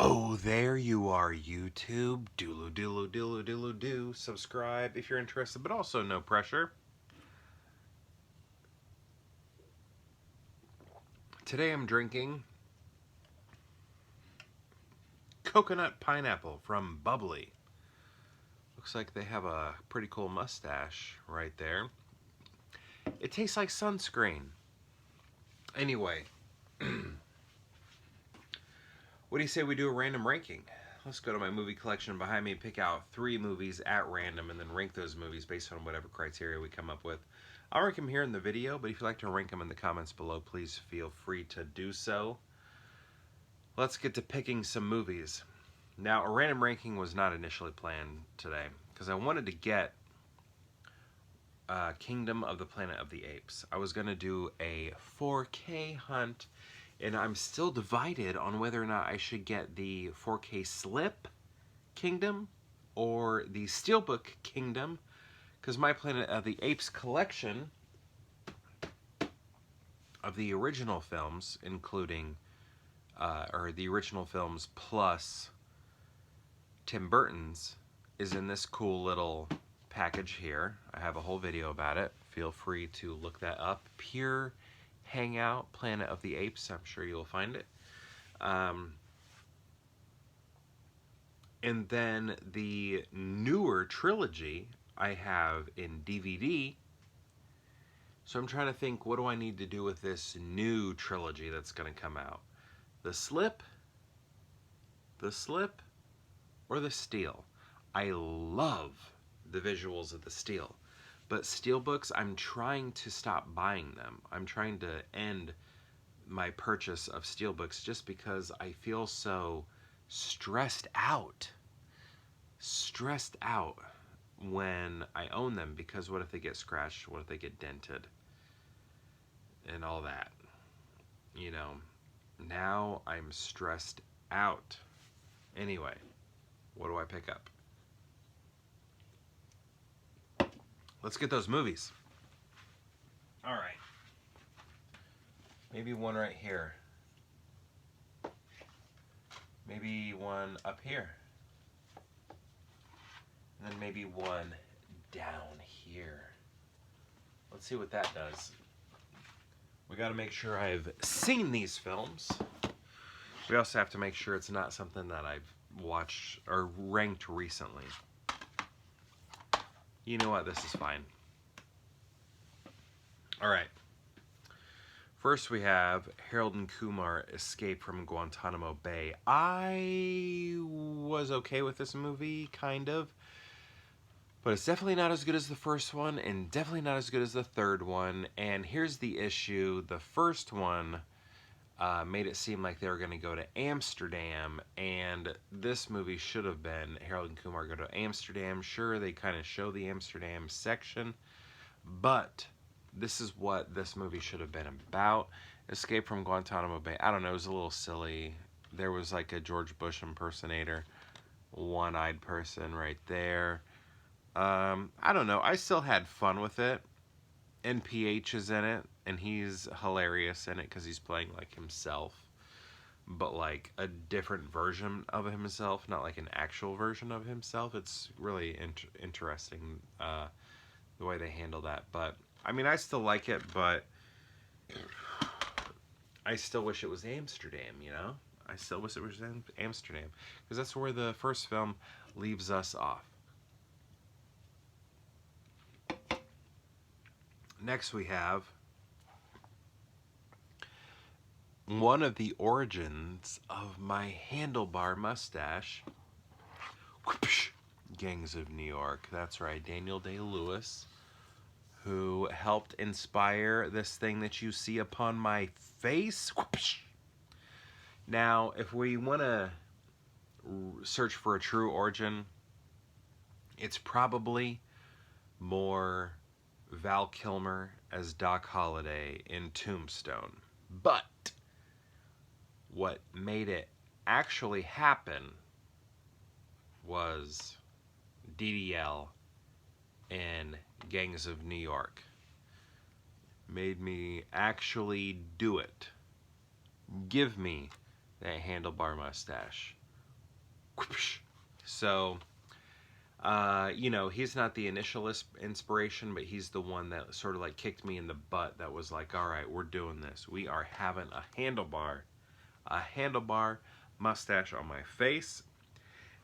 Oh, there you are, YouTube. Doodle doodle doodle doodle do. Subscribe if you're interested, but also no pressure. Today I'm drinking coconut pineapple from Bubbly. Looks like they have a pretty cool mustache right there. It tastes like sunscreen. Anyway, what do you say we do a random ranking? Let's go to my movie collection behind me, pick out 3 movies at random, and then rank those movies based on whatever criteria we come up with. I'll rank them here in the video, but if you'd like to rank them in the comments below, please feel free to do so. Let's get to picking some movies. Now, a random ranking was not initially planned today, because I wanted to get Kingdom of the Planet of the Apes. I was going to do a 4K hunt, and I'm still divided on whether or not I should get the 4K Slip Kingdom or the Steelbook Kingdom, because my Planet of the Apes collection of the original films, including, or the original films plus Tim Burton's, is in this cool little package here. I have a whole video about it. Feel free to look that up. Pure Hangout Planet of the Apes. I'm sure you'll find it. And then the newer trilogy I have in DVD. So I'm trying to think, what do I need to do with this new trilogy that's going to come out? The Slip, or the Steel? I love the visuals of the Steel, but Steelbooks, I'm trying to stop buying them. I'm trying to end my purchase of Steelbooks just because I feel so stressed out when I own them, because what if they get scratched? What if they get dented? And all that. You know, now I'm stressed out. Anyway, what do I pick up? Let's get those movies. All right. Maybe one right here. Maybe one up here. And then maybe one down here. Let's see what that does. We got to make sure I've seen these films. We also have to make sure it's not something that I've watched or ranked recently. You know what? This is fine. All right. First we have Harold and Kumar Escape from Guantanamo Bay. I was okay with this movie, kind of. But it's definitely not as good as the first one, and definitely not as good as the third one. And here's the issue. The first one made it seem like they were going to go to Amsterdam, and this movie should have been Harold and Kumar go to Amsterdam. Sure, they kind of show the Amsterdam section, but this is what this movie should have been about. Escape from Guantanamo Bay. I don't know, it was a little silly. There was like a George Bush impersonator, one-eyed person right there. I don't know. I still had fun with it. NPH is in it, and he's hilarious in it because he's playing like himself, but like a different version of himself, not like an actual version of himself. It's really interesting the way they handle that. But I mean, I still like it, but I still wish it was Amsterdam, you know? I still wish it was Amsterdam, because that's where the first film leaves us off. Next we have one of the origins of my handlebar mustache. Gangs of New York. That's right, Daniel Day-Lewis, who helped inspire this thing that you see upon my face. Now, if we want to search for a true origin, it's probably more Val Kilmer as Doc Holliday in Tombstone. But what made it actually happen was DDL and Gangs of New York. Made me actually do it. Give me that handlebar mustache. So, he's not the initial inspiration, but he's the one that sort of like kicked me in the butt. That was like, all right, we're doing this. We are having a handlebar mustache on my face.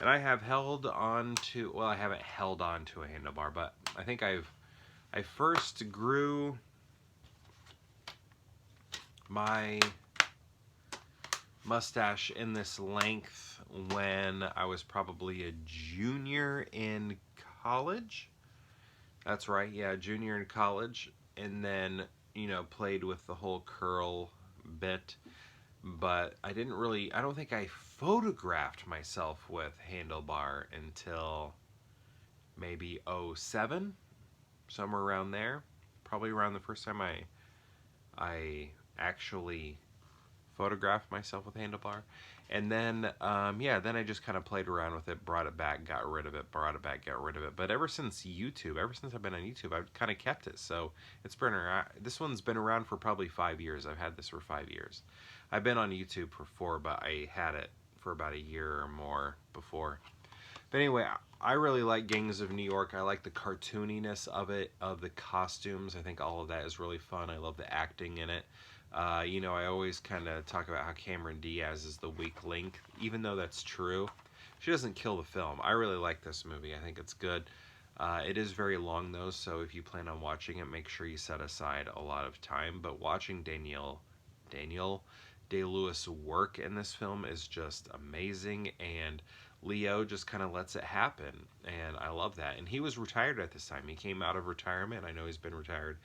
And I have held on to, well, I haven't held on to a handlebar, but I think I first grew my mustache in this length when I was probably a junior in college. That's right, yeah, junior in college. And then, played with the whole curl bit. But I don't think I photographed myself with handlebar until maybe '07, somewhere around there. Probably around the first time I actually photographed myself with handlebar. And then, then I just kind of played around with it, brought it back, got rid of it, brought it back, got rid of it. But ever since I've been on YouTube, I've kind of kept it. So it's been around. This one's been around for probably 5 years. I've had this for 5 years. I've been on YouTube for 4, but I had it for about a year or more before. But anyway, I really like Gangs of New York. I like the cartooniness of it, of the costumes. I think all of that is really fun. I love the acting in it. I always kind of talk about how Cameron Diaz is the weak link. Even though that's true, she doesn't kill the film. I really like this movie. I think it's good. It is very long, though, so if you plan on watching it, make sure you set aside a lot of time. But watching Daniel Day-Lewis work in this film is just amazing, and Leo just kind of lets it happen, and I love that. And he was retired at this time. He came out of retirement. I know he's been retired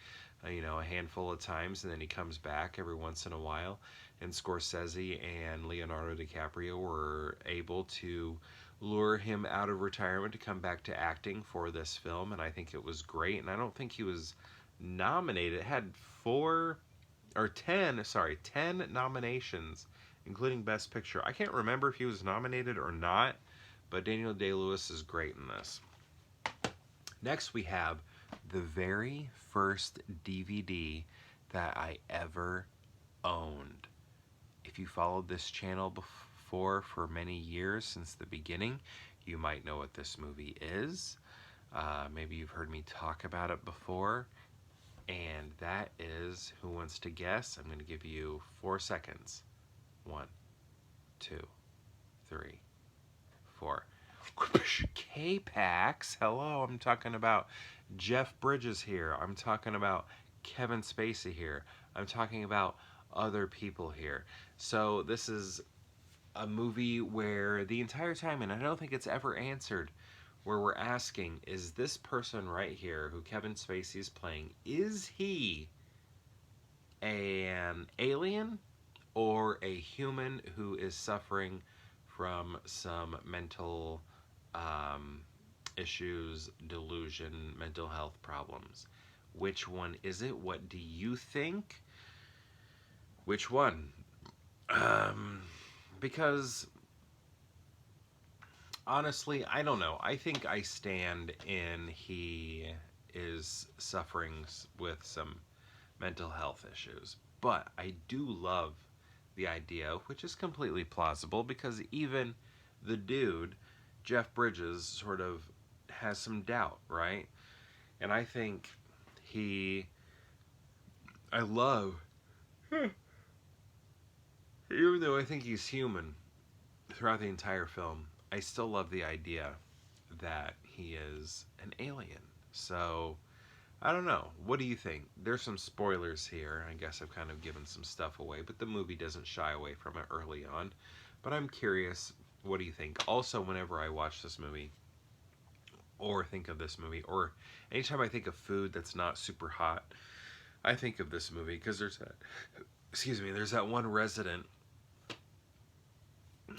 a handful of times, and then he comes back every once in a while. And Scorsese and Leonardo DiCaprio were able to lure him out of retirement to come back to acting for this film, and I think it was great. And I don't think he was nominated. It had 10 nominations, including Best Picture. I can't remember if he was nominated or not, but Daniel Day-Lewis is great in this. Next, we have the very first DVD that I ever owned. If you followed this channel before for many years, since the beginning, you might know what this movie is. Maybe you've heard me talk about it before. And that is, who wants to guess? I'm going to give you 4 seconds. 1, 2, 3, 4. K-Pax. Hello, I'm talking about Jeff Bridges here. I'm talking about Kevin Spacey here. I'm talking about other people here. So this is a movie where the entire time, and I don't think it's ever answered, where we're asking, is this person right here, who Kevin Spacey is playing, is he an alien or a human who is suffering from some mental issues, delusion, mental health problems? Which one is it? What do you think? Which one? Because honestly, I don't know. I think I stand in he is suffering with some mental health issues. But I do love the idea, which is completely plausible, because even the dude, Jeff Bridges, sort of has some doubt, right? And I think I love, even though I think he's human throughout the entire film, I still love the idea that he is an alien. So, I don't know. What do you think? There's some spoilers here. I guess I've kind of given some stuff away, but the movie doesn't shy away from it early on. But I'm curious, what do you think? Also, whenever I watch this movie, or think of this movie, or anytime I think of food that's not super hot, I think of this movie, because there's that one resident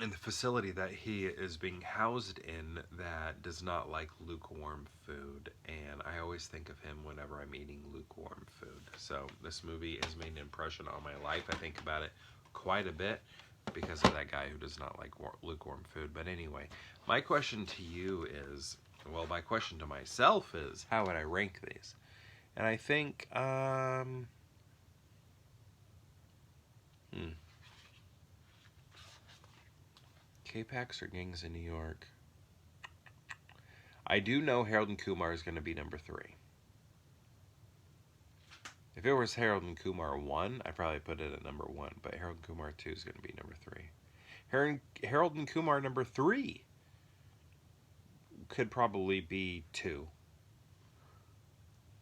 in the facility that he is being housed in that does not like lukewarm food, and I always think of him whenever I'm eating lukewarm food. So this movie has made an impression on my life. I think about it quite a bit because of that guy who does not like lukewarm food. But anyway, my question to you is, well, my question to myself is, how would I rank these? And I think, K-Pax or Gangs in New York? I do know Harold and Kumar is going to be number 3. If it was Harold and Kumar 1, I'd probably put it at number 1. But Harold and Kumar 2 is going to be number 3. Harold and Kumar number 3 could probably be 2.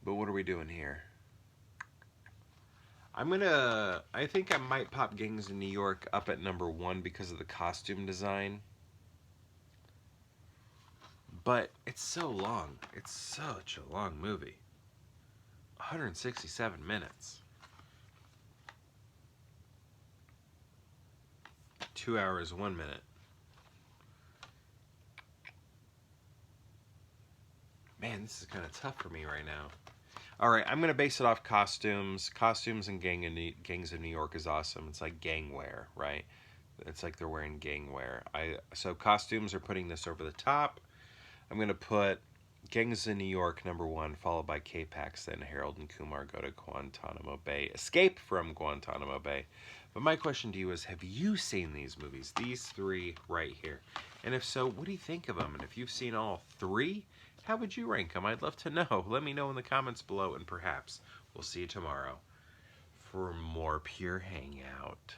But what are we doing here? I think I might pop Gangs in New York up at number 1 because of the costume design. But it's so long. It's such a long movie. 167 minutes. 2 hours, 1 minute. Man, this is kind of tough for me right now. All right, I'm going to base it off costumes. Costumes and Gangs of New York is awesome. It's like gang wear, right? It's like they're wearing gang wear. So costumes are putting this over the top. I'm going to put Gangs of New York number 1, followed by K-Pax, then Harold and Kumar go to Guantanamo Bay. Escape from Guantanamo Bay. But my question to you is, have you seen these movies? These 3 right here. And if so, what do you think of them? And if you've seen all 3, how would you rank them? I'd love to know. Let me know in the comments below, and perhaps we'll see you tomorrow for more Pure Hangout.